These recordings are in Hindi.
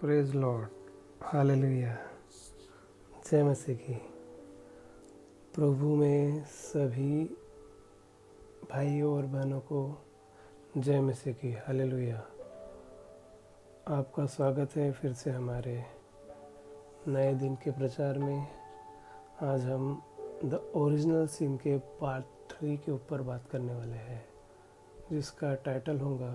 Praise Lord, hallelujah. जय मसीह की। प्रभु में सभी भाइयों और बहनों को जय मसीह की, हालेलुया। आपका स्वागत है फिर से हमारे नए दिन के प्रचार में। आज हम द ओरिजिनल सिन के पार्ट 3 के ऊपर बात करने वाले हैं, जिसका टाइटल होगा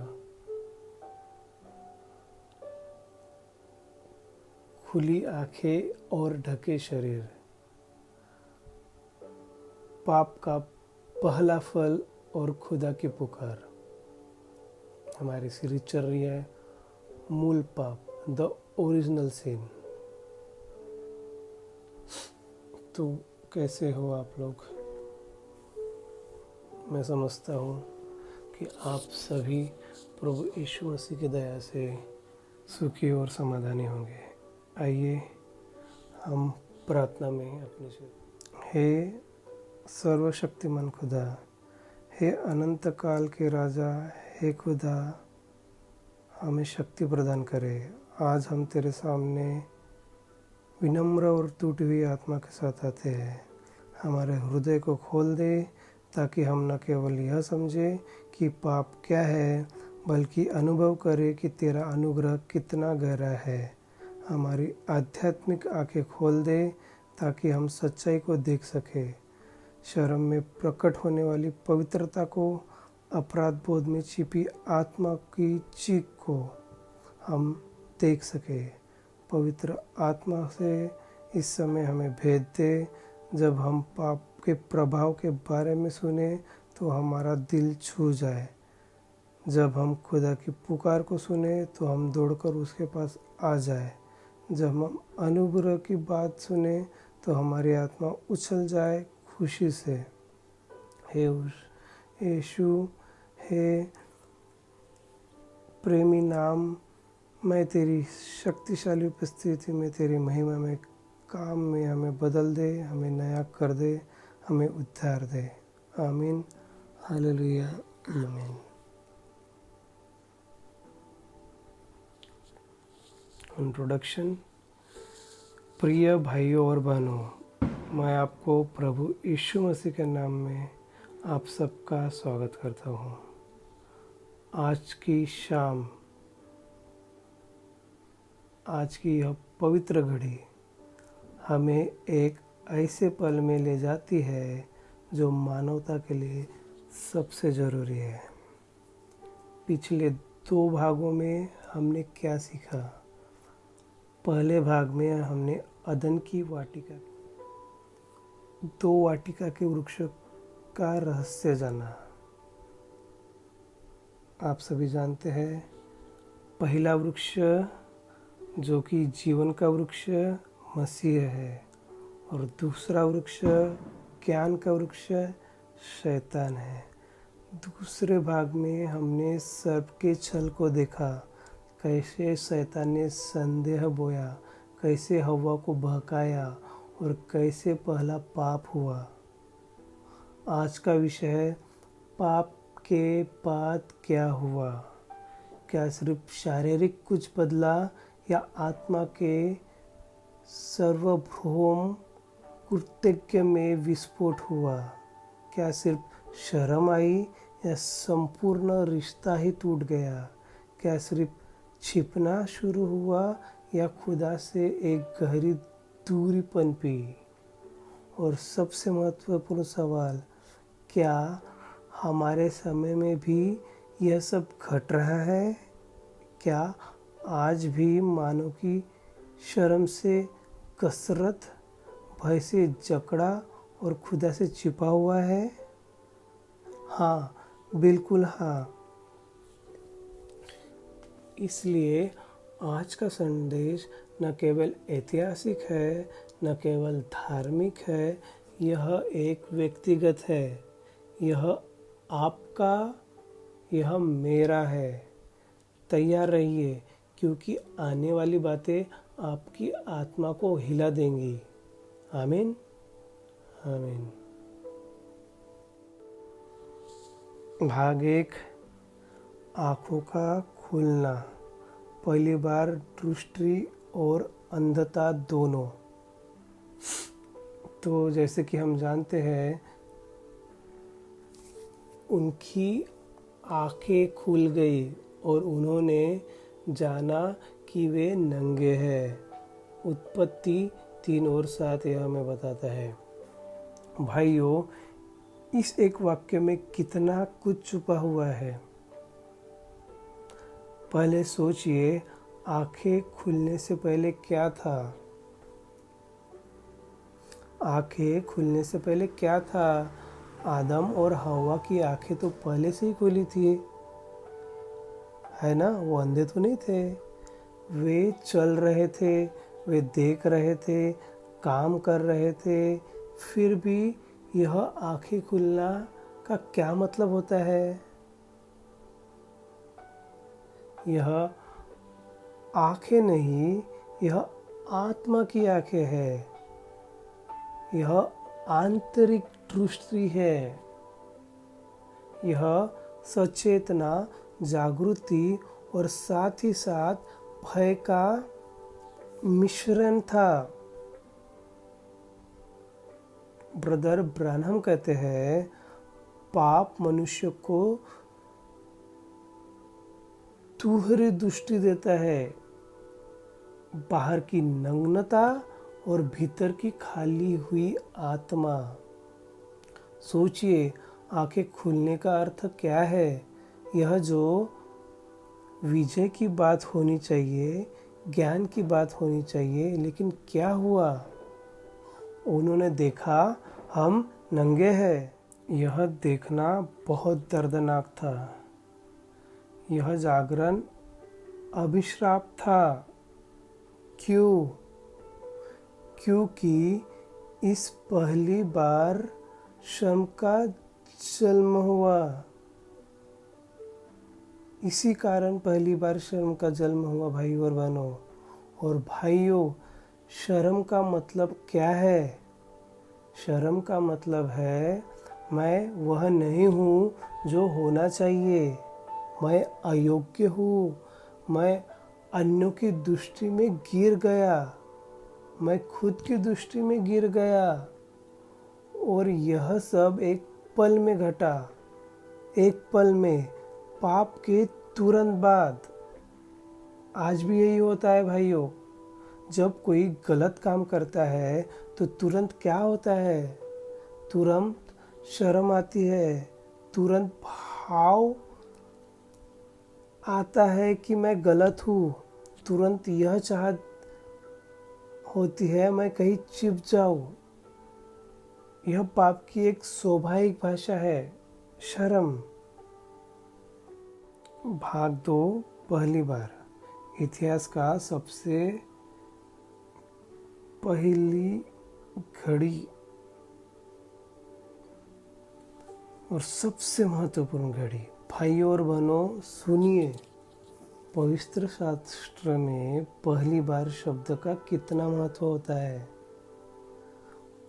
खुली आंखें और ढके शरीर, पाप का पहला फल और खुदा की पुकार। हमारी सीरीज चल रही है मूल पाप, द ओरिजिनल सिन। तो कैसे हो आप लोग? मैं समझता हूँ कि आप सभी प्रभु यीशु मसीह की दया से सुखी और समाधानी होंगे। आइए हम प्रार्थना में अपने से। हे सर्वशक्तिमान खुदा, हे अनंत काल के राजा, हे खुदा, हमें शक्ति प्रदान करे। आज हम तेरे सामने विनम्र और टूटी हुई आत्मा के साथ आते हैं। हमारे हृदय को खोल दे ताकि हम न केवल यह समझे कि पाप क्या है, बल्कि अनुभव करें कि तेरा अनुग्रह कितना गहरा है। हमारी आध्यात्मिक आंखें खोल दे ताकि हम सच्चाई को देख सकें, शर्म में प्रकट होने वाली पवित्रता को, अपराध बोध में छिपी आत्मा की चीख को हम देख सकें। पवित्र आत्मा से इस समय हमें भेद दे। जब हम पाप के प्रभाव के बारे में सुने तो हमारा दिल छू जाए। जब हम खुदा की पुकार को सुने तो हम दौड़कर उसके पास आ जाए। जब हम अनुग्रह की बात सुने तो हमारी आत्मा उछल जाए खुशी से। हे यीशु, हे प्रेमी नाम, मैं तेरी शक्तिशाली उपस्थिति में, तेरी महिमा में, काम में हमें बदल दे, हमें नया कर दे, हमें उद्धार दे। आमीन, हालेलुया, आमीन। इंट्रोडक्शन। प्रिय भाइयों और बहनों, मैं आपको प्रभु यीशु मसीह के नाम में आप सबका स्वागत करता हूँ। आज की शाम, आज की यह पवित्र घड़ी हमें एक ऐसे पल में ले जाती है जो मानवता के लिए सबसे ज़रूरी है। पिछले 2 भागों में हमने क्या सीखा? पहले भाग में हमने अदन की वाटिका, 2 वाटिका के वृक्ष का रहस्य जाना। आप सभी जानते हैं, पहला वृक्ष जो कि जीवन का वृक्ष मसीह है, और दूसरा वृक्ष ज्ञान का वृक्ष शैतान है। दूसरे भाग में हमने सर्प के छल को देखा, कैसे शैतान ने संदेह बोया, कैसे हव्वा को बहकाया और कैसे पहला पाप हुआ। आज का विषय है पाप के बाद क्या हुआ। क्या सिर्फ शारीरिक कुछ बदला या आत्मा के सार्वभौम कृतज्ञ में विस्फोट हुआ? क्या सिर्फ शर्म आई या संपूर्ण रिश्ता ही टूट गया? क्या सिर्फ छिपना शुरू हुआ या खुदा से एक गहरी दूरी पनपी? और सबसे महत्वपूर्ण सवाल, क्या हमारे समय में भी यह सब घट रहा है? क्या आज भी मानव की शर्म से कसरत, भय से जकड़ा और खुदा से छिपा हुआ है? हाँ, बिल्कुल हाँ। इसलिए आज का संदेश न केवल ऐतिहासिक है, न केवल धार्मिक है, यह एक व्यक्तिगत है। यह आपका, यह मेरा है। तैयार रहिए, क्योंकि आने वाली बातें आपकी आत्मा को हिला देंगी। आमीन, आमीन। भाग 1, आँखों का खुलना, पहली बार दृष्टि और अंधता दोनों। तो जैसे कि हम जानते हैं, उनकी आंखें खुल गई और उन्होंने जाना कि वे नंगे हैं। उत्पत्ति 3:7 यह हमें बताता है। भाइयों, इस एक वाक्य में कितना कुछ छुपा हुआ है। पहले सोचिए, आंखें खुलने से पहले क्या था? आंखें खुलने से पहले क्या था? आदम और हवा की आंखें तो पहले से ही खुली थी, है ना? वो अंधे तो नहीं थे। वे चल रहे थे, वे देख रहे थे, काम कर रहे थे। फिर भी यह आंखें खुलना का क्या मतलब होता है? यह आंखें नहीं, यह आत्मा की आंखें है। यह आंतरिक दृष्टि है। यह सचेतना, जागृति और साथ ही साथ भय का मिश्रण था। ब्रदर ब्रानहम कहते हैं, पाप मनुष्य को तुहरी दृष्टि देता है, बाहर की नग्नता और भीतर की खाली हुई आत्मा। सोचिए, आंखें खुलने का अर्थ क्या है? यह जो विजय की बात होनी चाहिए, ज्ञान की बात होनी चाहिए, लेकिन क्या हुआ? उन्होंने देखा हम नंगे हैं। यह देखना बहुत दर्दनाक था। यह जागरण अभिशाप था। क्यों? क्योंकि इस पहली बार श्रम का जन्म हुआ। इसी कारण पहली बार शर्म का जन्म हुआ भाई और बहनों। और भाइयों, शर्म का मतलब क्या है? शर्म का मतलब है, मैं वह नहीं हूँ जो होना चाहिए। मैं अयोग्य हूँ। मैं अन्यों की दृष्टि में गिर गया। मैं खुद की दृष्टि में गिर गया। और यह सब एक पल में घटा। एक पल में, पाप के तुरंत बाद। आज भी यही होता है भाइयों। जब कोई गलत काम करता है तो तुरंत क्या होता है? तुरंत शर्म आती है। तुरंत भाव आता है कि मैं गलत हूँ। तुरंत यह चाहत होती है मैं कहीं छिप जाऊँ। यह पाप की एक स्वाभाविक भाषा है, शर्म। भाग 2, पहली बार। इतिहास का सबसे पहली घड़ी और सबसे महत्वपूर्ण घड़ी। भाइयों और बहनों, सुनिए, पवित्र शास्त्र में पहली बार शब्द का कितना महत्व होता है।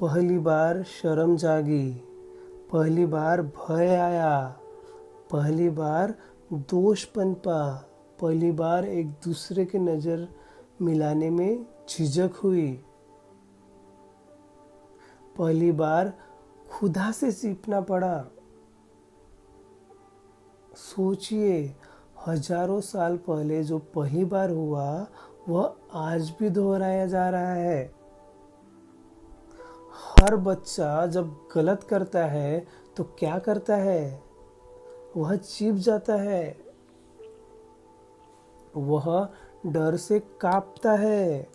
पहली बार शर्म जागी, पहली बार भय आया, पहली बार दोष पनपा, पहली बार एक दूसरे की नज़र मिलाने में झिझक हुई, पहली बार खुदा से सीखना पड़ा। सोचिए, हजारों साल पहले जो पहली बार हुआ वह आज भी दोहराया जा रहा है। हर बच्चा जब गलत करता है तो क्या करता है? वह छिप जाता है। वह डर से कांपता है।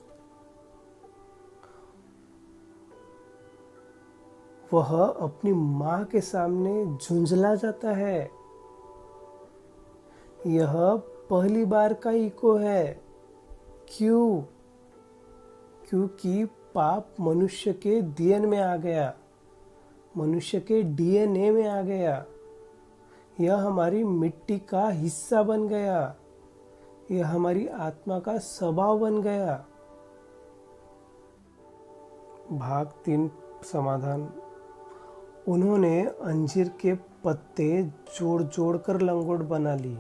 वह अपनी माँ के सामने झुंझला जाता है। यह पहली बार का इको है। क्यों? क्योंकि पाप मनुष्य के डीएनए में आ गया, मनुष्य के डीएनए में आ गया। यह हमारी मिट्टी का हिस्सा बन गया। यह हमारी आत्मा का स्वभाव बन गया। भाग 3, समाधान। उन्होंने अंजीर के पत्ते जोड़ जोड़ कर लंगोट बना ली।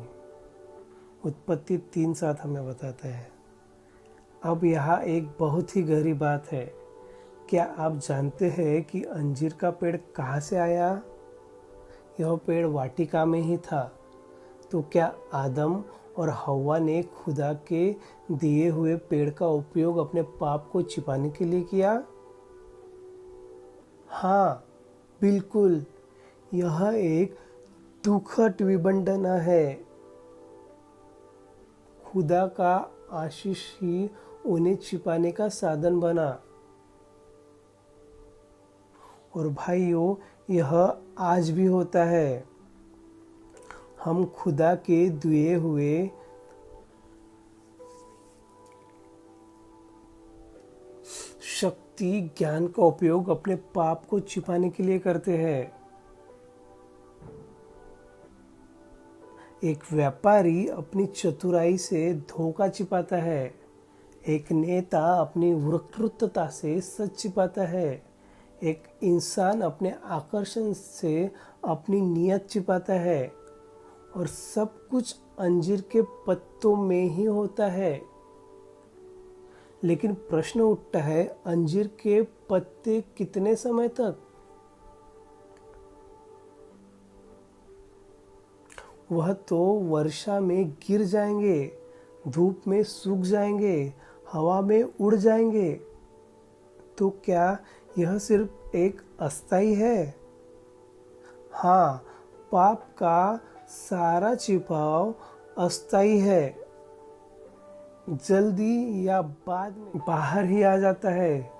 उत्पत्ति 3:7 हमें बताता है। अब यहाँ एक बहुत ही गहरी बात है। क्या आप जानते हैं कि अंजीर का पेड़ कहाँ से आया? यह पेड़ वाटिका में ही था। तो क्या आदम और हव्वा ने खुदा के दिए हुए पेड़ का उपयोग अपने पाप को छिपाने के लिए किया? हाँ, बिल्कुल। यह एक दुखद विडंबना है। खुदा का आशीष ही उन्हें छिपाने का साधन बना। और भाइयों, यह आज भी होता है। हम खुदा के दिए हुए शक्ति ज्ञान का उपयोग अपने पाप को छिपाने के लिए करते हैं। एक व्यापारी अपनी चतुराई से धोखा छिपाता है। एक नेता अपनी वक्तृत्वता से सच छिपाता है। एक इंसान अपने आकर्षण से अपनी नियत छिपाता है। और सब कुछ अंजीर के पत्तों में ही होता है। लेकिन प्रश्न उठता है, अंजीर के पत्ते कितने समय तक? वह तो वर्षा में गिर जाएंगे, धूप में सूख जाएंगे, हवा में उड़ जाएंगे। तो क्या यह सिर्फ एक अस्थाई है? हाँ, पाप का सारा छिपाव अस्थाई है। जल्दी या बाद में बाहर ही आ जाता है।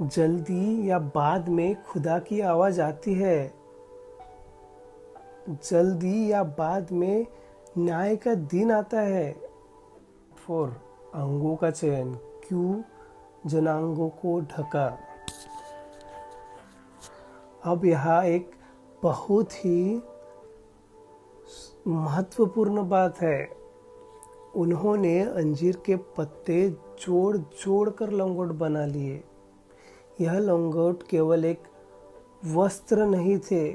जल्दी या बाद में खुदा की आवाज आती है। जल्दी या बाद में न्याय का दिन आता है। 4. अंगों का चयन, क्यों जनांगों को ढका? अब यहाँ एक बहुत ही महत्वपूर्ण बात है। उन्होंने अंजीर के पत्ते जोड़ जोड़ कर लंगोट बना लिए। यह लंगोट केवल एक वस्त्र नहीं थे,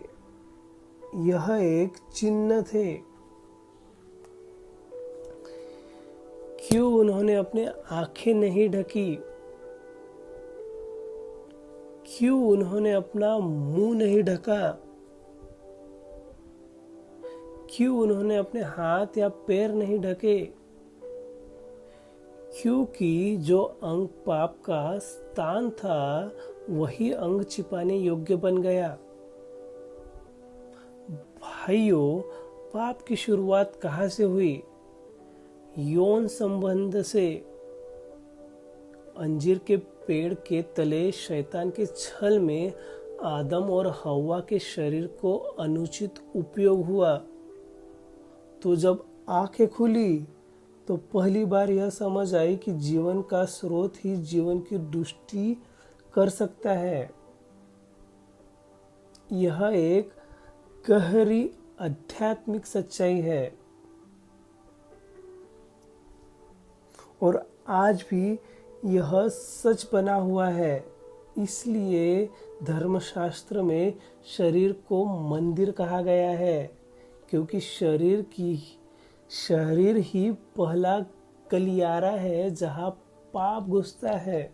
यह एक चिन्ह थे। क्यों उन्होंने अपने आंखें नहीं ढकी? क्यों उन्होंने अपना मुंह नहीं ढका? क्यों उन्होंने अपने हाथ या पैर नहीं ढके? क्योंकि जो अंग पाप का स्थान था, वही अंग छिपाने योग्य बन गया। भाइयों, पाप की शुरुआत कहाँ से हुई? यौन संबंध से। अंजीर के पेड़ के तले शैतान के छल में आदम और हव्वा के शरीर को अनुचित उपयोग हुआ। तो जब आंखें खुली तो पहली बार यह समझ आई कि जीवन का स्रोत ही जीवन की दृष्टि कर सकता है। यह एक गहरी आध्यात्मिक सच्चाई है और आज भी यह सच बना हुआ है। इसलिए धर्मशास्त्र में शरीर को मंदिर कहा गया है, क्योंकि शरीर ही पहला गलियारा है जहां पाप घुसता है।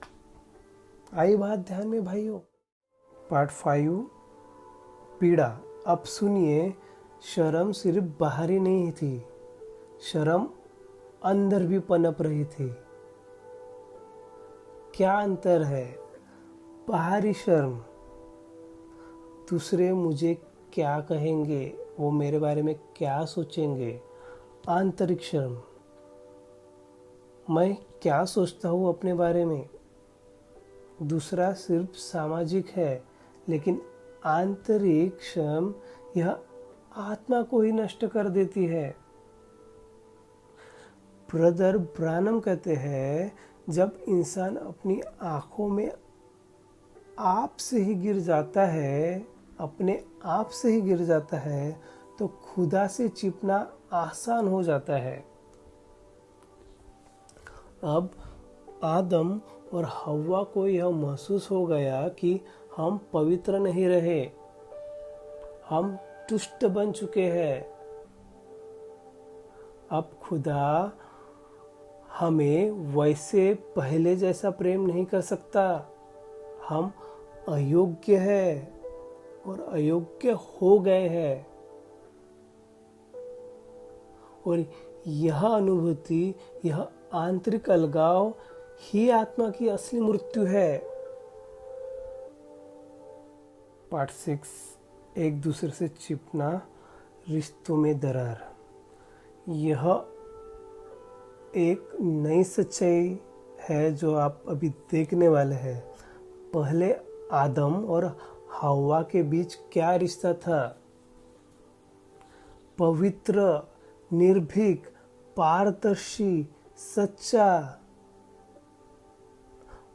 आई बात ध्यान में भाइयों। पार्ट 5, पीड़ा। अब सुनिए, शर्म सिर्फ बाहरी नहीं थी, शर्म अंदर भी पनप रही थी। क्या अंतर है? बाहरी शर्म, दूसरे मुझे क्या कहेंगे, वो मेरे बारे में क्या सोचेंगे। आंतरिक शर्म, मैं क्या सोचता हूँ अपने बारे में। दूसरा सिर्फ सामाजिक है, लेकिन आंतरिक शर्म यह आत्मा को ही नष्ट कर देती है। ब्रदर ब्रानम कहते हैं, जब इंसान अपनी आंखों में आप से ही गिर जाता है, अपने आप से ही गिर जाता है, तो खुदा से छिपना आसान हो जाता है। अब आदम और हव्वा को यह महसूस हो गया कि हम पवित्र नहीं रहे, हम दुष्ट बन चुके हैं। अब खुदा हमें वैसे पहले जैसा प्रेम नहीं कर सकता। हम अयोग्य हैं और अयोग्य हो गए हैं। और यह अनुभूति, यह आंतरिक अलगाव ही आत्मा की असली मृत्यु है। पार्ट 6, एक दूसरे से चिपना, रिश्तों में दरार। यह एक नई सच्चाई है जो आप अभी देखने वाले हैं। पहले आदम और हव्वा के बीच क्या रिश्ता था? पवित्र, निर्भीक, पारदर्शी, सच्चा।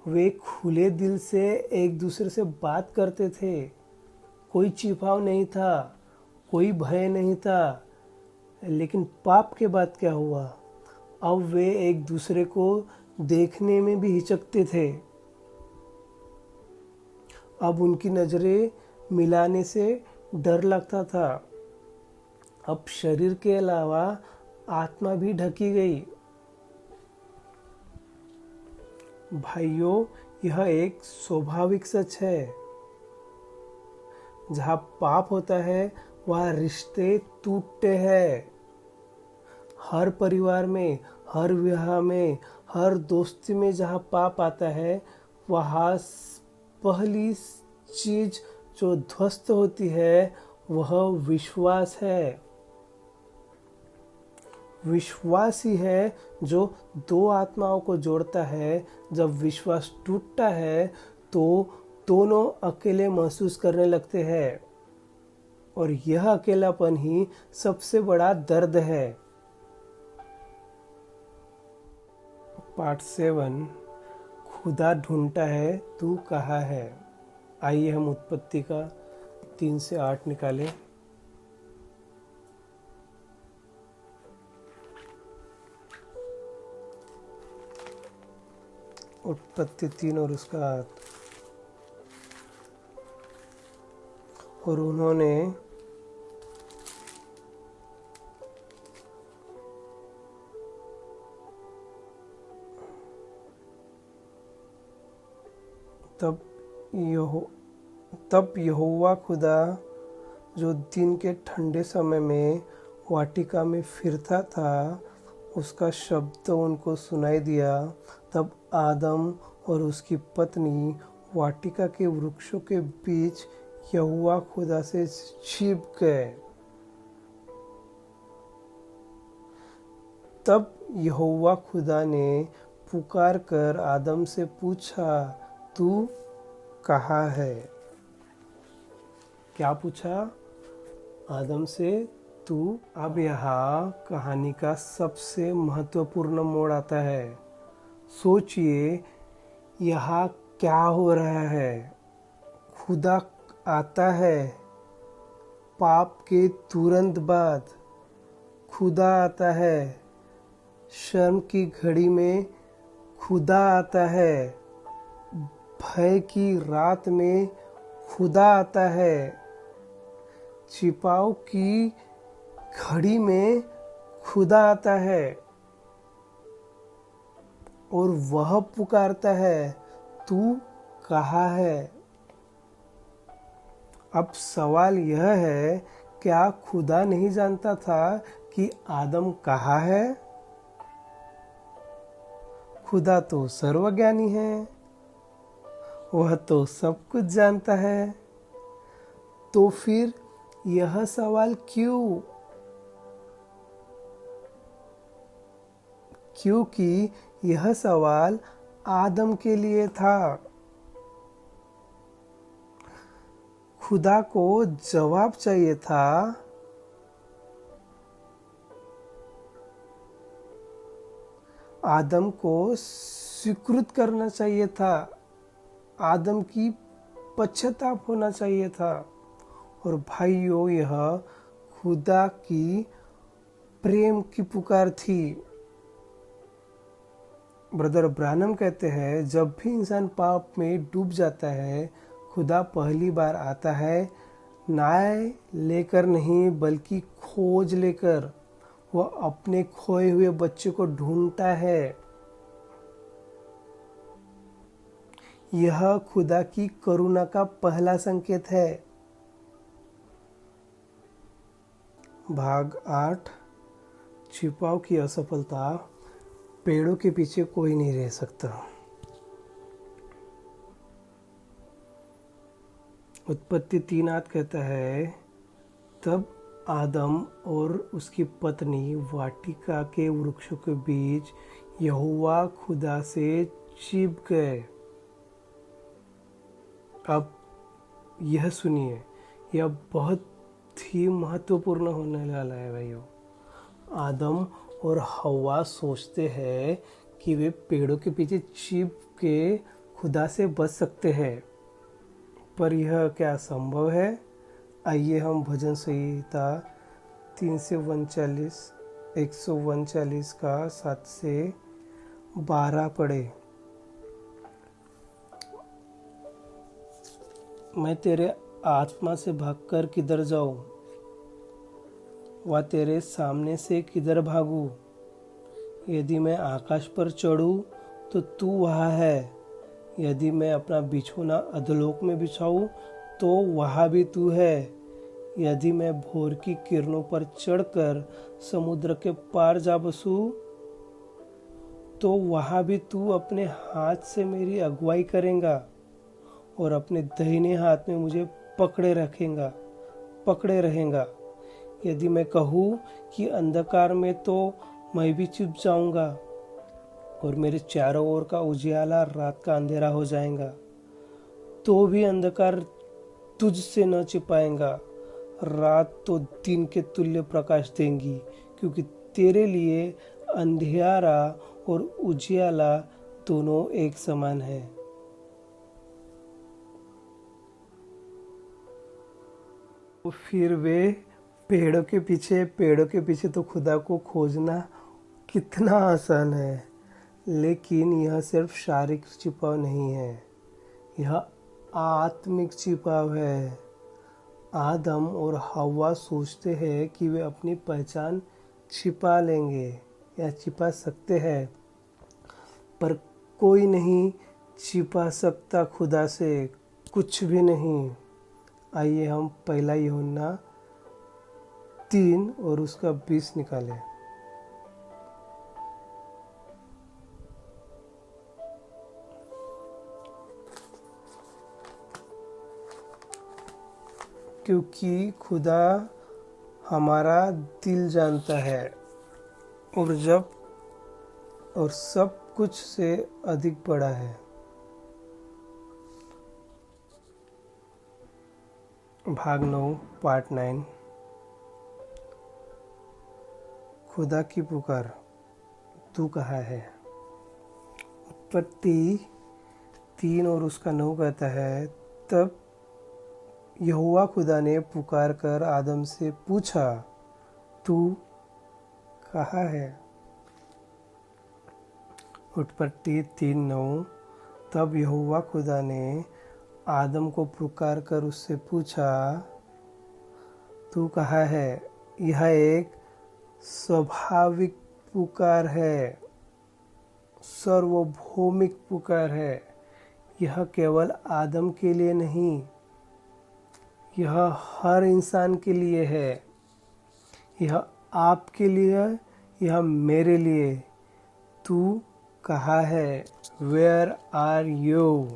वे खुले दिल से एक दूसरे से बात करते थे। कोई छिपाव नहीं था, कोई भय नहीं था। लेकिन पाप के बाद क्या हुआ? अब वे एक दूसरे को देखने में भी हिचकते थे। अब उनकी नजरें मिलाने से डर लगता था। अब शरीर के अलावा आत्मा भी ढकी गई। भाइयों, यह एक स्वाभाविक सच है। जहाँ पाप होता है वहाँ रिश्ते टूटते हैं। हर परिवार में, हर विवाह में, हर दोस्ती में जहाँ पाप आता है वहाँ पहली चीज जो ध्वस्त होती है वह विश्वास है। विश्वास ही है जो दो आत्माओं को जोड़ता है। जब विश्वास टूटता है तो दोनों अकेले महसूस करने लगते हैं। और यह अकेलापन ही सबसे बड़ा दर्द है। पार्ट 7, खुदा ढूंढता है, तू कहाँ है? आइए हम उत्पत्ति का 3 से 8 निकालें। उत्पत्ति 3 और उसका 8। और उन्होंने तब यहोवा खुदा जो दिन के ठंडे समय में वाटिका में फिरता था, उसका शब्द उनको सुनाई दिया। तब आदम और उसकी पत्नी वाटिका के वृक्षों के बीच यहोवा खुदा से छिप गए। तब यहोवा खुदा ने पुकार कर आदम से पूछा, तू कहाँ है? क्या पूछा? आदम से, तू। अब यहाँ कहानी का सबसे महत्वपूर्ण मोड़ आता है। सोचिए यहाँ क्या हो रहा है। खुदा आता है पाप के तुरंत बाद। खुदा आता है शर्म की घड़ी में। खुदा आता है भय की रात में। खुदा आता है छिपाव की घड़ी में। खुदा आता है और वह पुकारता है, तू कहाँ है? अब सवाल यह है, क्या खुदा नहीं जानता था कि आदम कहाँ है? खुदा तो सर्वज्ञानी है, वह तो सब कुछ जानता है। तो फिर यह सवाल क्यों? क्योंकि यह सवाल आदम के लिए था। खुदा को जवाब चाहिए था। आदम को स्वीकृत करना चाहिए था। आदम की पश्चाताप होना चाहिए था। और भाइयों, यह खुदा की प्रेम की पुकार थी। ब्रदर ब्रानम कहते हैं, जब भी इंसान पाप में डूब जाता है, खुदा पहली बार आता है न्याय लेकर नहीं बल्कि खोज लेकर। वह अपने खोए हुए बच्चे को ढूंढता है। यह खुदा की करुणा का पहला संकेत है। भाग 8, छिपाव की असफलता। पेड़ों के पीछे कोई नहीं रह सकता। उत्पत्ति 3:8 कहता है, तब आदम और उसकी पत्नी वाटिका के वृक्षों के बीच यहोवा खुदा से छिप गए। अब यह सुनिए, यह बहुत ही महत्वपूर्ण होने वाला है भाइयों। आदम और हवा सोचते हैं कि वे पेड़ों के पीछे छिप के खुदा से बच सकते हैं, पर यह क्या संभव है? आइए हम भजन संहिता 139 का 7 से 12 पढ़े। मैं तेरे आत्मा से भागकर किधर जाऊं, वह तेरे सामने से किधर भागूं? यदि मैं आकाश पर चढ़ूं तो तू वहाँ है, यदि मैं अपना बिछौना अधोलोक में बिछाऊं तो वहाँ भी तू है। यदि मैं भोर की किरणों पर चढ़कर समुद्र के पार जा बसूं तो वहाँ भी तू अपने हाथ से मेरी अगुवाई करेगा और अपने दाहिने हाथ में मुझे पकड़े रहेगा। यदि मैं कहूँ कि अंधकार में, तो मैं भी छिप जाऊंगा और मेरे चारों ओर का उजियाला रात का अंधेरा हो जाएगा, तो भी अंधकार तुझसे न छिपाएगा। रात तो दिन के तुल्य प्रकाश देंगी, क्योंकि तेरे लिए अंधेरा और उजियाला दोनों एक समान है। फिर वे पेड़ों के पीछे तो खुदा को खोजना कितना आसान है, लेकिन यह सिर्फ शारीरिक छिपाव नहीं है, यह आत्मिक छिपाव है। आदम और हवा सोचते हैं कि वे अपनी पहचान छिपा लेंगे या छिपा सकते हैं, पर कोई नहीं छिपा सकता खुदा से, कुछ भी नहीं। आइए हम पहला यूहन्ना 3 और उसका 20 निकालें। क्योंकि खुदा हमारा दिल जानता है और सब कुछ से अधिक बड़ा है। भाग 9 पार्ट 9, खुदा की पुकार, तू कहाँ है? उत्पत्ति 3 और उसका 9 कहता है, तब यहोवा खुदा ने पुकार कर आदम से पूछा, तू कहाँ है? उत्पत्ति 3:9, तब यहोवा खुदा ने आदम को पुकार कर उससे पूछा, तू कहाँ है? यह एक स्वाभाविक पुकार है, सार्वभौमिक पुकार है। यह केवल आदम के लिए नहीं, यह हर इंसान के लिए है। यह आपके लिए, यह मेरे लिए। तू कहाँ है? Where are you?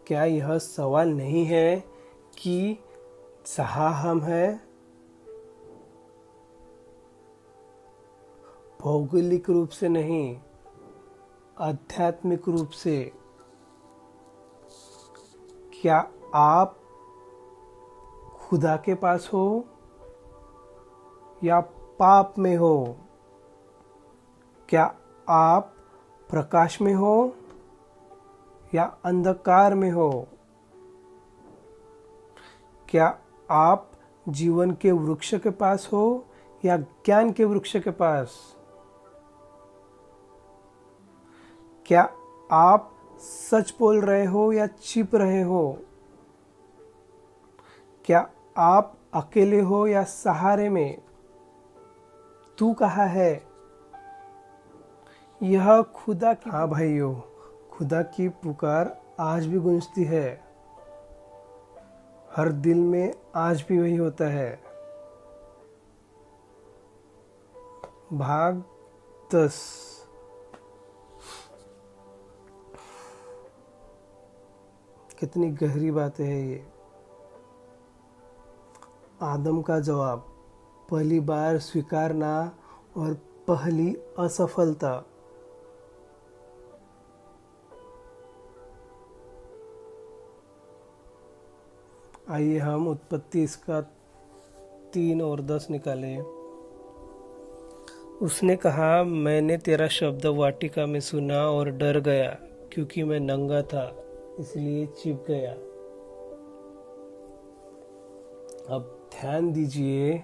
क्या यह सवाल नहीं है कि जहाँ हम हैं, भौगोलिक रूप से नहीं, आध्यात्मिक रूप से? क्या आप खुदा के पास हो या पाप में हो? क्या आप प्रकाश में हो या अंधकार में हो? क्या आप जीवन के वृक्ष के पास हो या ज्ञान के वृक्ष के पास? क्या आप सच बोल रहे हो या छिप रहे हो? क्या आप अकेले हो या सहारे में, तू कहाँ है? यह खुदा की, हाँ भाइयों, खुदा की पुकार आज भी गूंजती है। हर दिल में आज भी वही होता है। भाग 10। कितनी गहरी बातें है ये। आदम का जवाब, पहली बार स्वीकारना और पहली असफलता। आइए हम उत्पत्ति इसका 3 और 10 निकालें। उसने कहा, मैंने तेरा शब्द वाटिका में सुना और डर गया, क्योंकि मैं नंगा था, इसलिए छिप गया। अब ध्यान दीजिए,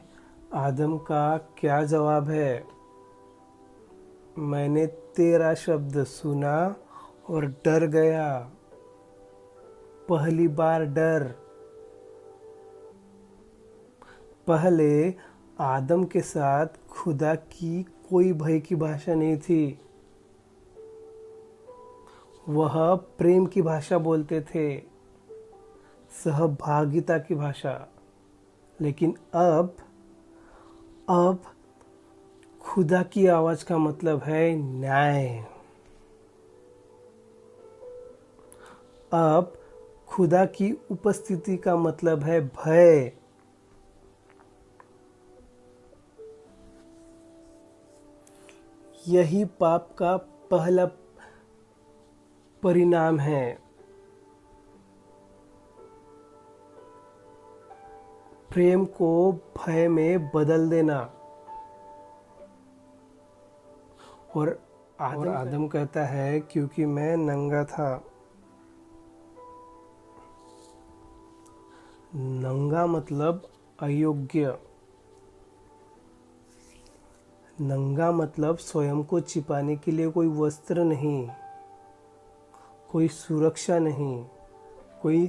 आदम का क्या जवाब है? मैंने तेरा शब्द सुना और डर गया। पहली बार डर। पहले आदम के साथ खुदा की कोई भय की भाषा नहीं थी। वह प्रेम की भाषा बोलते थे, सहभागिता की भाषा। लेकिन अब खुदा की आवाज का मतलब है न्याय। अब खुदा की उपस्थिति का मतलब है भय। यही पाप का पहला परिणाम है। प्रेम को भय में बदल देना। और आदम कहता है, क्योंकि मैं नंगा था। नंगा मतलब अयोग्य। नंगा मतलब स्वयं को छिपाने के लिए कोई वस्त्र नहीं, कोई सुरक्षा नहीं, कोई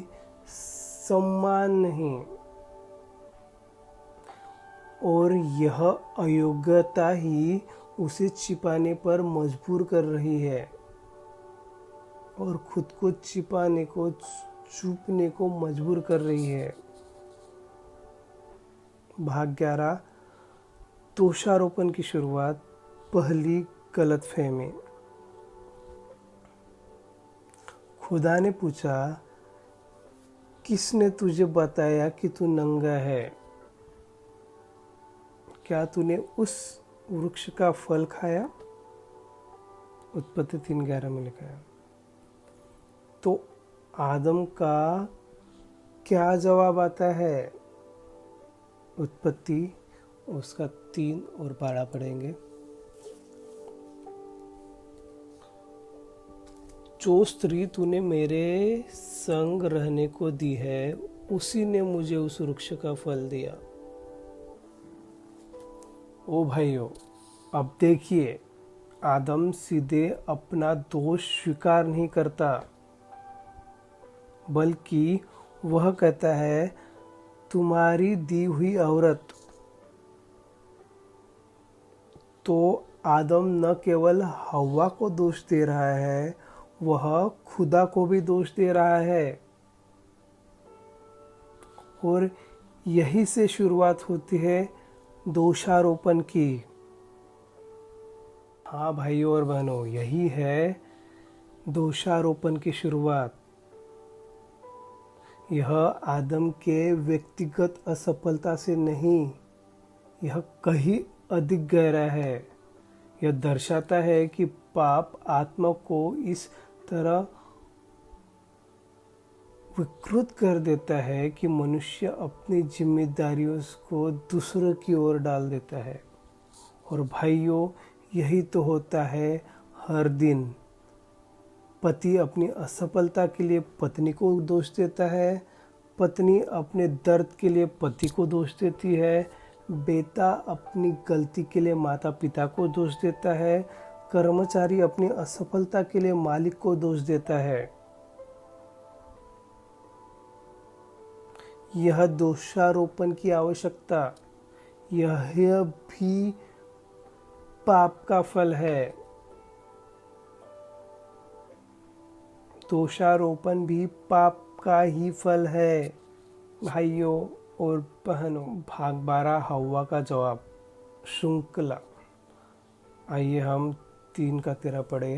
सम्मान नहीं। और यह अयोग्यता ही उसे छिपाने पर मजबूर कर रही है और खुद को छिपाने को, छुपने को मजबूर कर रही है। भाग 11, दोषारोपण की शुरुआत, पहली गलतफहमी। खुदा ने पूछा, किसने तुझे बताया कि तू नंगा है? क्या तूने उस वृक्ष का फल खाया? उत्पत्ति 3:11 में लिखा है। तो आदम का क्या जवाब आता है? उत्पत्ति उसका 3 और 12 पढ़ेंगे। जो स्त्री तूने मेरे संग रहने को दी है, उसी ने मुझे उस वृक्ष का फल दिया। ओ भाइयों, अब देखिए, आदम सीधे अपना दोष स्वीकार नहीं करता, बल्कि वह कहता है, तुम्हारी दी हुई औरत। तो आदम न केवल हव्वा को दोष दे रहा है, वह खुदा को भी दोष दे रहा है। और यही से शुरुआत होती है दोषारोपण की। हाँ भाइयों और बहनों, यही है दोषारोपण की शुरुआत। यह आदम के व्यक्तिगत असफलता से नहीं, यह कहीं अधिक गहरा है। यह दर्शाता है कि पाप आत्मा को इस तरह विकृत कर देता है कि मनुष्य अपनी जिम्मेदारियों को दूसरों की ओर डाल देता है। और भाइयों, यही तो होता है हर दिन। पति अपनी असफलता के लिए पत्नी को दोष देता है, पत्नी अपने दर्द के लिए पति को दोष देती है, बेटा अपनी गलती के लिए माता पिता को दोष देता है, कर्मचारी अपनी असफलता के लिए मालिक को दोष देता है। यह दोषारोपण की आवश्यकता, यह भी पाप का फल है। दोषारोपण भी पाप का ही फल है। भाइयों और बहनों, भाग 12 हव्वा का जवाब, श्रृंखला। आइए हम 3 का 13 पढ़े।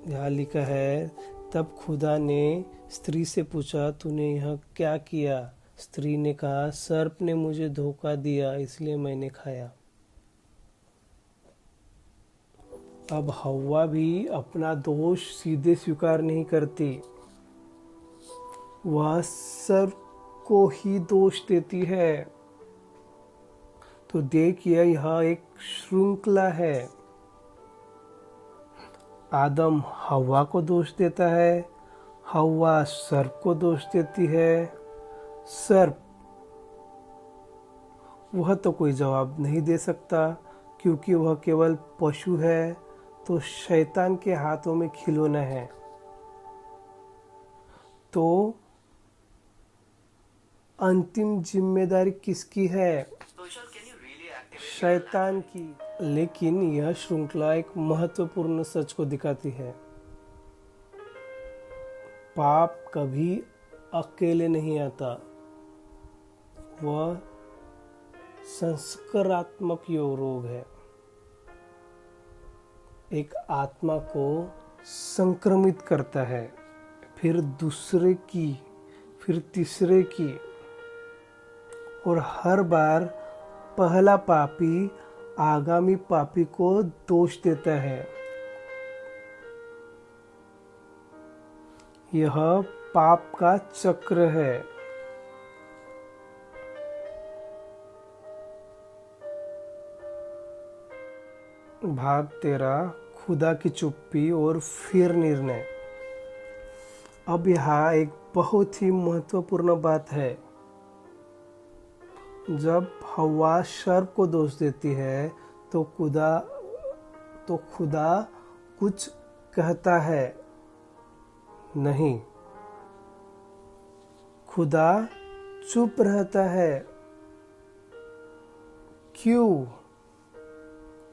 यहाँ लिखा है, तब खुदा ने स्त्री से पूछा, तूने यह क्या किया? स्त्री ने कहा, सर्प ने मुझे धोखा दिया, इसलिए मैंने खाया। अब हव्वा भी अपना दोष सीधे स्वीकार नहीं करती, वह सर्प को ही दोष देती है। तो देखिए, यह एक श्रृंखला है। आदम हव्वा को दोष देता है, हव्वा सर्प को दोष देती है। सर्प, वह तो कोई जवाब नहीं दे सकता क्योंकि वह केवल पशु है, तो शैतान के हाथों में खिलौना है। तो अंतिम जिम्मेदारी किसकी है? शैतान की। लेकिन यह श्रृंखला एक महत्वपूर्ण सच को दिखाती है, पाप कभी अकेले नहीं आता, वह संस्कारात्मक रोग है। एक आत्मा को संक्रमित करता है, फिर दूसरे की, फिर तीसरे की, और हर बार पहला पापी आगामी पापी को दोष देता है। यह पाप का चक्र है। भाग 13 खुदा की चुप्पी और फिर निर्णय। अब यहाँ एक बहुत ही महत्वपूर्ण बात है। जब हव्वा सर्प को दोष देती है तो खुदा कुछ कहता है नहीं, खुदा चुप रहता है। क्यों?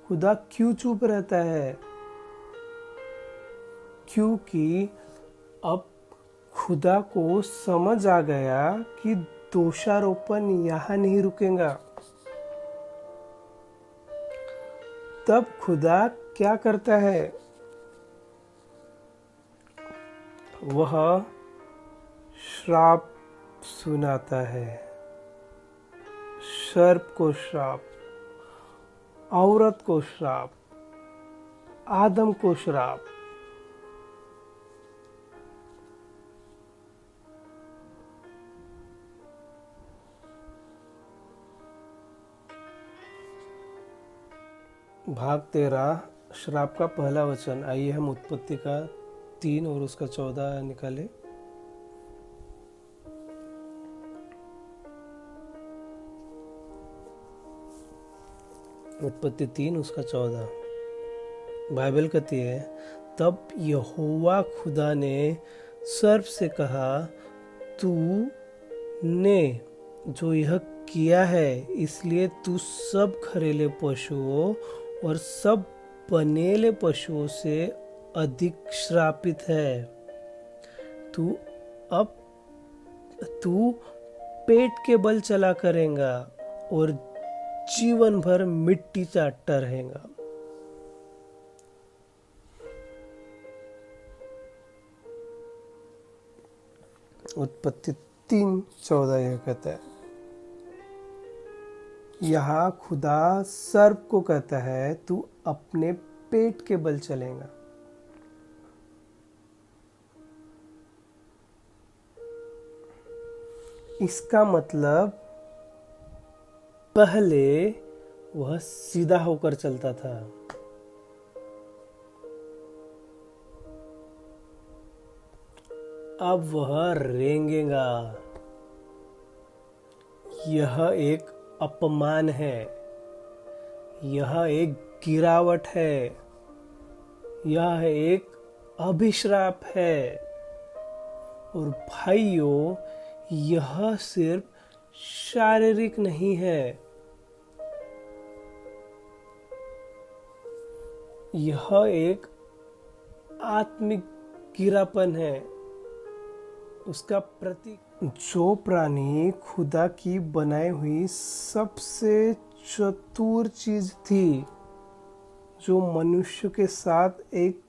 खुदा क्यों चुप रहता है? क्योंकि अब खुदा को समझ आ गया कि दोषारोपण यहाँ नहीं रुकेगा। तब खुदा क्या करता है? वह श्राप सुनाता है। सर्प को श्राप, औरत को श्राप, आदम को श्राप। भाग 13 श्राप का पहला वचन। आइए हम उत्पत्ति का 3 और उसका 14 निकालें। उत्पत्ति 3 उसका 14 बाइबल कहती है, तब यहोवा खुदा ने सर्प से कहा, तू ने जो यह किया है इसलिए तू सब घरेलू पशुओं और सब बनेले पशुओं से अधिक श्रापित है। तू पेट के बल चला करेगा और जीवन भर मिट्टी चाटता रहेगा। उत्पत्ति 3:14 यह कहता है। यहाँ खुदा सर्प को कहता है, तू अपने पेट के बल चलेगा। इसका मतलब पहले वह सीधा होकर चलता था, अब वह रेंगेगा। यह एक अपमान है, यह एक गिरावट है, यह एक अभिश्राप है। और भाइयों, यह सिर्फ शारीरिक नहीं है, यह एक आत्मिक गिरापन है, उसका प्रतीक। जो प्राणी खुदा की बनाई हुई सबसे चतुर चीज थी, जो मनुष्य के साथ एक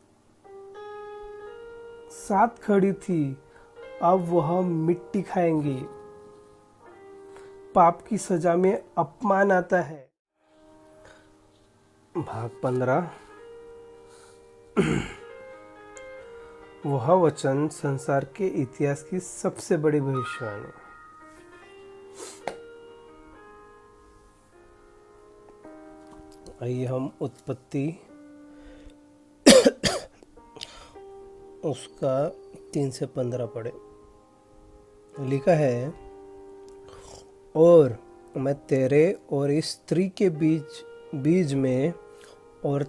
साथ खड़ी थी, अब वह मिट्टी खाएंगी। पाप की सजा में अपमान आता है। भाग 15। वह वचन संसार के इतिहास की सबसे बड़ी भविष्यवाणी। आइए हम उत्पत्ति उसका 3 से 15 पढ़े। लिखा है, और मैं तेरे और इस स्त्री के बीज में और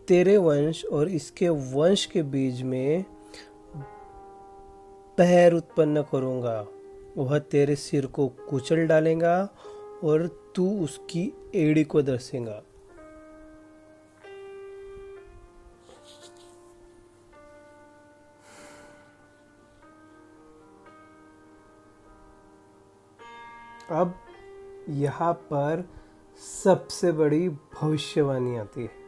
तेरे वंश और इसके वंश के बीज में पैर उत्पन्न करूंगा। वह तेरे सिर को कुचल डालेगा और तू उसकी एड़ी को दर्शेगा। अब यहाँ पर सबसे बड़ी भविष्यवाणी आती है।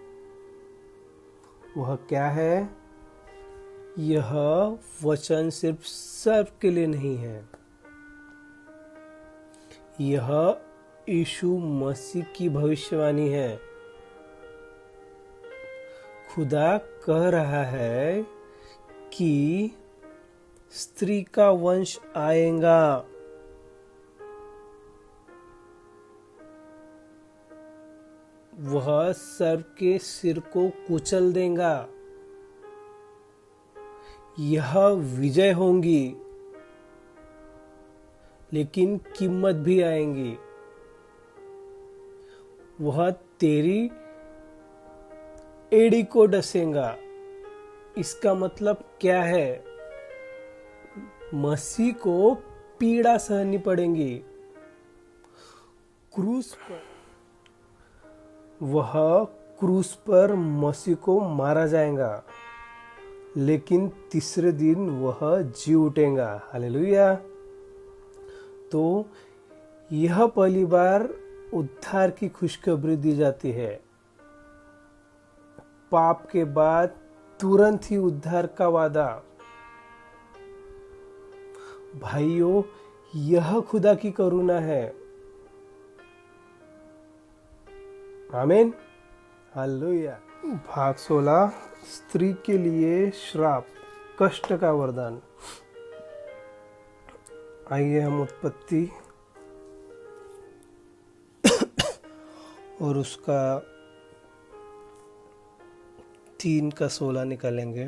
वह क्या है? यह वचन सिर्फ सबके लिए नहीं है, यह यीशु मसीह की भविष्यवाणी है। खुदा कह रहा है कि स्त्री का वंश आएगा, वह सर्प के सिर को कुचल देगा। यह विजय होंगी, लेकिन कीमत भी आएंगी। वह तेरी एड़ी को डसेगा। इसका मतलब क्या है? मसीह को पीड़ा सहनी पड़ेगी। क्रूस पर वह क्रूस पर मसीह को मारा जाएगा, लेकिन तीसरे दिन वह जी उठेगा। हालेलुया। तो यह पहली बार उद्धार की खुशखबरी दी जाती है। पाप के बाद तुरंत ही उद्धार का वादा। भाइयों, यह खुदा की करुणा है। आमीन। हालेलुया। भाग 16, स्त्री के लिए श्राप, कष्ट का वरदान। आइए हम उत्पत्ति और उसका 3 का 16 निकालेंगे।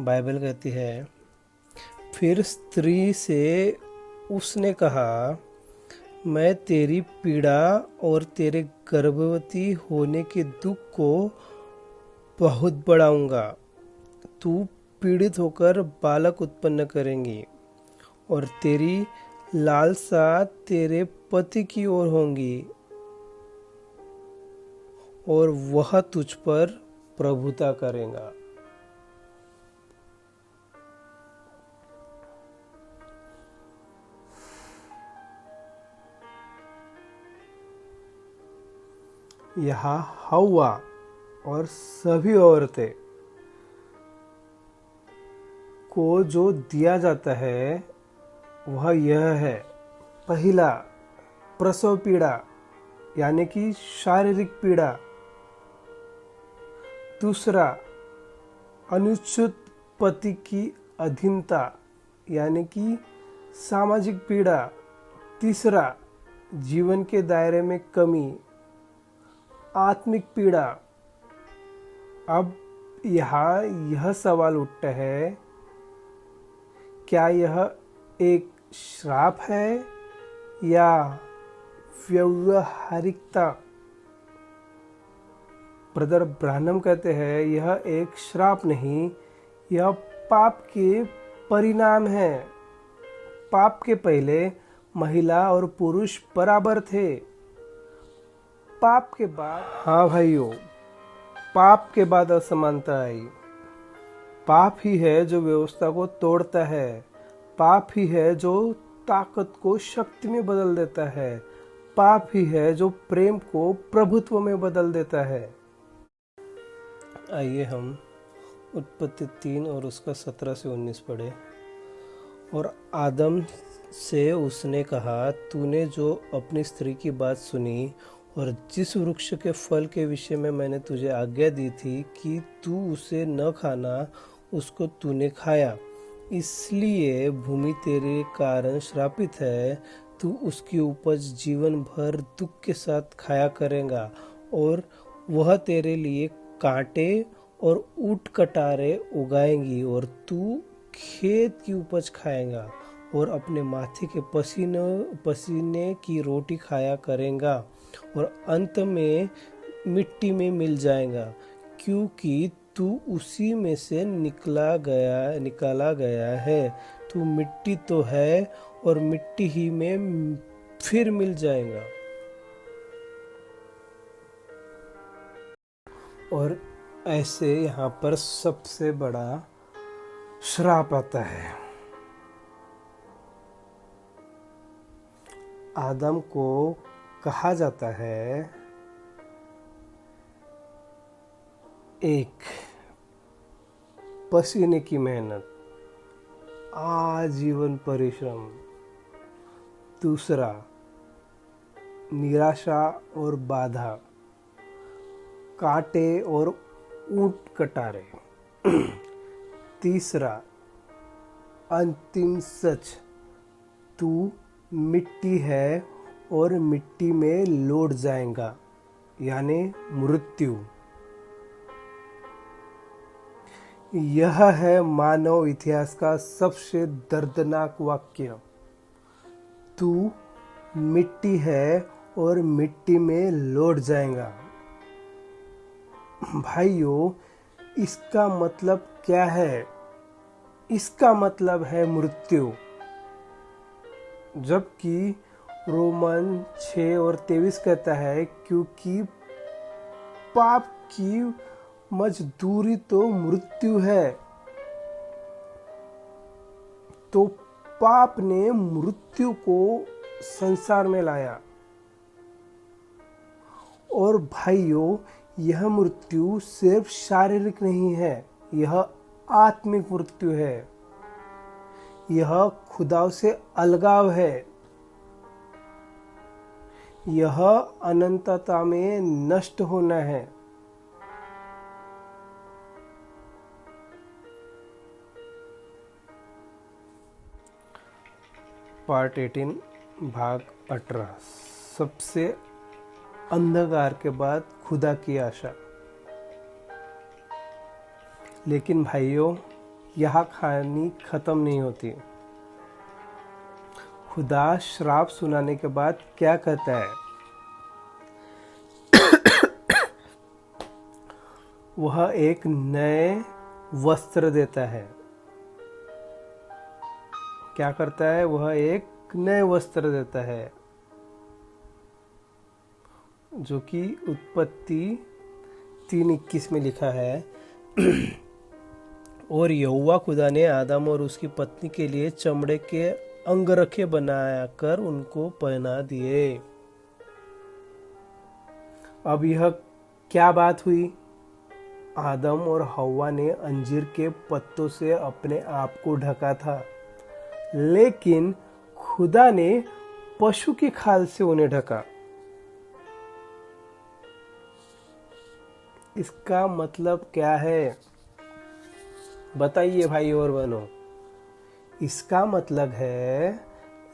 बाइबल कहती है, फिर स्त्री से उसने कहा, मैं तेरी पीड़ा और तेरे गर्भवती होने के दुख को बहुत बढ़ाऊंगा। तू पीड़ित होकर बालक उत्पन्न करेंगी और तेरी लालसा तेरे पति की ओर होंगी और वह तुझ पर प्रभुता करेगा। यहाँ हव्वा और सभी औरतें को जो दिया जाता है वह यह है, पहला प्रसव पीड़ा यानी कि शारीरिक पीड़ा, दूसरा अनुचित पति की अधीनता यानी कि सामाजिक पीड़ा, तीसरा जीवन के दायरे में कमी, आत्मिक पीड़ा। अब यहाँ यह सवाल उठता है, क्या यह एक श्राप है या व्यावहारिकता? ब्रदर ब्रानम कहते हैं, यह एक श्राप नहीं, यह पाप के परिणाम है। पाप के पहले महिला और पुरुष बराबर थे। पाप के बाद, हाँ भाइयों, पाप के बाद असमानता आई। पाप ही है जो व्यवस्था को तोड़ता है। पाप ही है जो ताकत को शक्ति में बदल देता है। पाप ही है जो प्रेम को प्रभुत्व में बदल देता है। आइए हम उत्पत्ति 3 और उसका 17 से 19 पढ़े। और आदम से उसने कहा, तूने जो अपनी स्त्री की बात सुनी और जिस वृक्ष के फल के विषय में मैंने तुझे आज्ञा दी थी कि तू उसे न खाना, उसको तूने खाया, इसलिए भूमि तेरे कारण श्रापित है। तू उसकी उपज जीवन भर दुख के साथ खाया करेगा और वह तेरे लिए कांटे और ऊंट कटारे उगाएंगी और तू खेत की उपज खाएगा और अपने माथे के पसीने की रोटी खाया करेगा और अंत में मिट्टी में मिल जाएगा, क्योंकि तू उसी में से निकाला गया है। तू मिट्टी तो है और मिट्टी ही में फिर मिल जाएगा। और ऐसे यहाँ पर सबसे बड़ा श्राप आता है। आदम को कहा जाता है एक, पसीने की मेहनत, आजीवन परिश्रम। दूसरा, निराशा और बाधा, कांटे और ऊंट कटारे। तीसरा, अंतिम सच, तू मिट्टी है और मिट्टी में लौट जाएगा, यानी मृत्यु। यह है मानव इतिहास का सबसे दर्दनाक वाक्य। तू मिट्टी है और मिट्टी में लौट जाएगा। भाइयों, इसका मतलब क्या है? इसका मतलब है मृत्यु। जबकि रोमन 6 और 23 कहता है, क्योंकि पाप की मजदूरी तो मृत्यु है। तो पाप ने मृत्यु को संसार में लाया। और भाइयों, यह मृत्यु सिर्फ शारीरिक नहीं है, यह आत्मिक मृत्यु है। यह खुदा से अलगाव है। यह अनंतता में नष्ट होना है। पार्ट 18 भाग 18, सबसे अंधकार के बाद खुदा की आशा। लेकिन भाइयों, यह कहानी खत्म नहीं होती। खुदा श्राप सुनाने के बाद क्या कहता है? वह एक नए वस्त्र देता है। क्या करता है? वह एक नए वस्त्र देता है, जो कि उत्पत्ति 3:21 में लिखा है। और यहोवा खुदा ने आदम और उसकी पत्नी के लिए चमड़े के अंगरखे बनाकर उनको पहना दिए। अब यह क्या बात हुई? आदम और हव्वा ने अंजीर के पत्तों से अपने आप को ढका था, लेकिन खुदा ने पशु की खाल से उन्हें ढका। इसका मतलब क्या है? बताइए भाई और बहनों। इसका मतलब है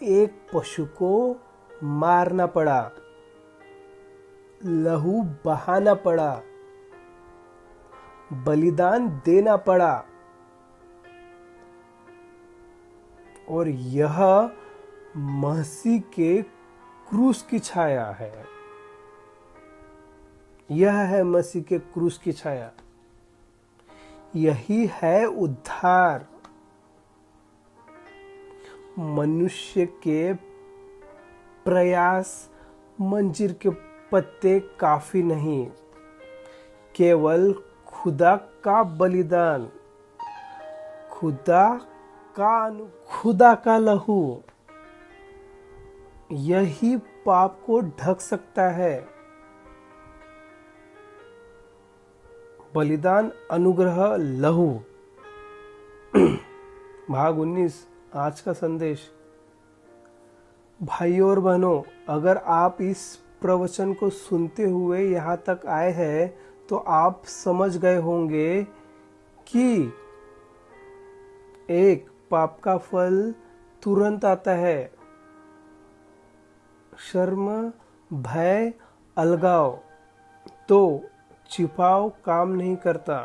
एक पशु को मारना पड़ा, लहू बहाना पड़ा, बलिदान देना पड़ा। और यह मसीह के क्रूस की छाया है। यह है मसीह के क्रूस की छाया। यही है उद्धार। मनुष्य के प्रयास, मंजीर के पत्ते काफी नहीं, केवल खुदा का बलिदान, खुदा का लहू, यही पाप को ढक सकता है। बलिदान, अनुग्रह, लहू। भाग 19, आज का संदेश। भाइयों और बहनों, अगर आप इस प्रवचन को सुनते हुए यहाँ तक आए हैं तो आप समझ गए होंगे कि एक, पाप का फल तुरंत आता है। शर्म, भय, अलगाव। तो छिपाव काम नहीं करता,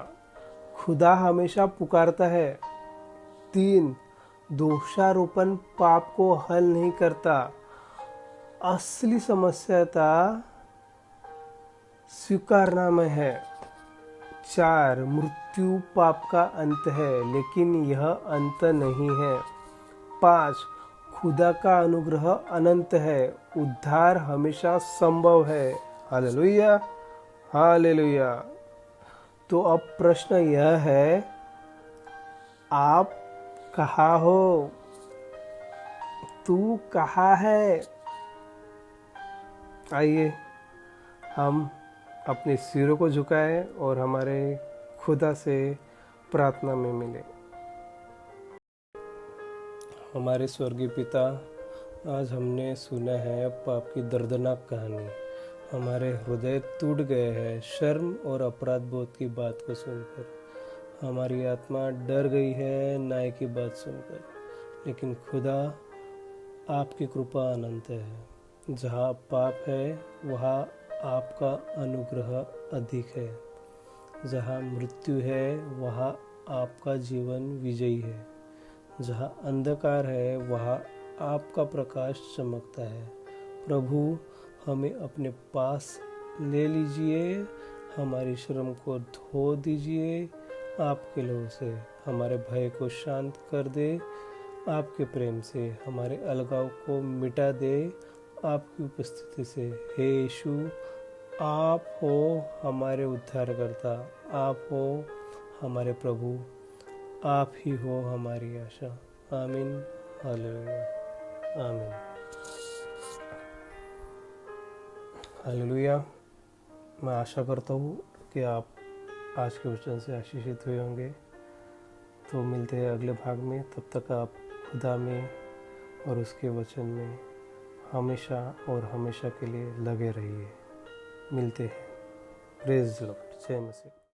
खुदा हमेशा पुकारता है। 3, दोषारोपण पाप को हल नहीं करता, असली समस्या स्वीकारना में है। 4, मृत्यु पाप का अंत है, लेकिन यह अंत नहीं है। 5, खुदा का अनुग्रह अनंत है, उद्धार हमेशा संभव है। Hallelujah, hallelujah. तो अब प्रश्न यह है, आप कहाँ हो? तू कहाँ है? आइए हम अपने सिरों को झुकाएं और हमारे खुदा से प्रार्थना में मिले। हमारे स्वर्गीय पिता, आज हमने सुना है पाप की दर्दनाक कहानी। हमारे हृदय टूट गए हैं शर्म और अपराध बोध की बात को सुनकर। हमारी आत्मा डर गई है न्याय की बात सुनकर। लेकिन खुदा, आपकी कृपा अनंत है। जहाँ पाप है वहाँ आपका अनुग्रह अधिक है। जहाँ मृत्यु है वहाँ आपका जीवन विजयी है। जहाँ अंधकार है वहाँ आपका प्रकाश चमकता है। प्रभु, हमें अपने पास ले लीजिए, हमारी शर्म को धो दीजिए आपके लहू से। हमारे भय को शांत कर दे आपके प्रेम से। हमारे अलगाव को मिटा दे आपकी उपस्थिति से। हे यीशु, आप हो हमारे उद्धारकर्ता, आप हो हमारे प्रभु, आप ही हो हमारी आशा। आमीन, हालेलुया, आमीन, हालेलुया। मैं आशा करता हूँ कि आप आज के वचन से आशीषित हुए होंगे। तो मिलते हैं अगले भाग में। तब तक आप खुदा में और उसके वचन में हमेशा और हमेशा के लिए लगे रहिए। मिलते हैं। Praise the Lord. जय मसीह।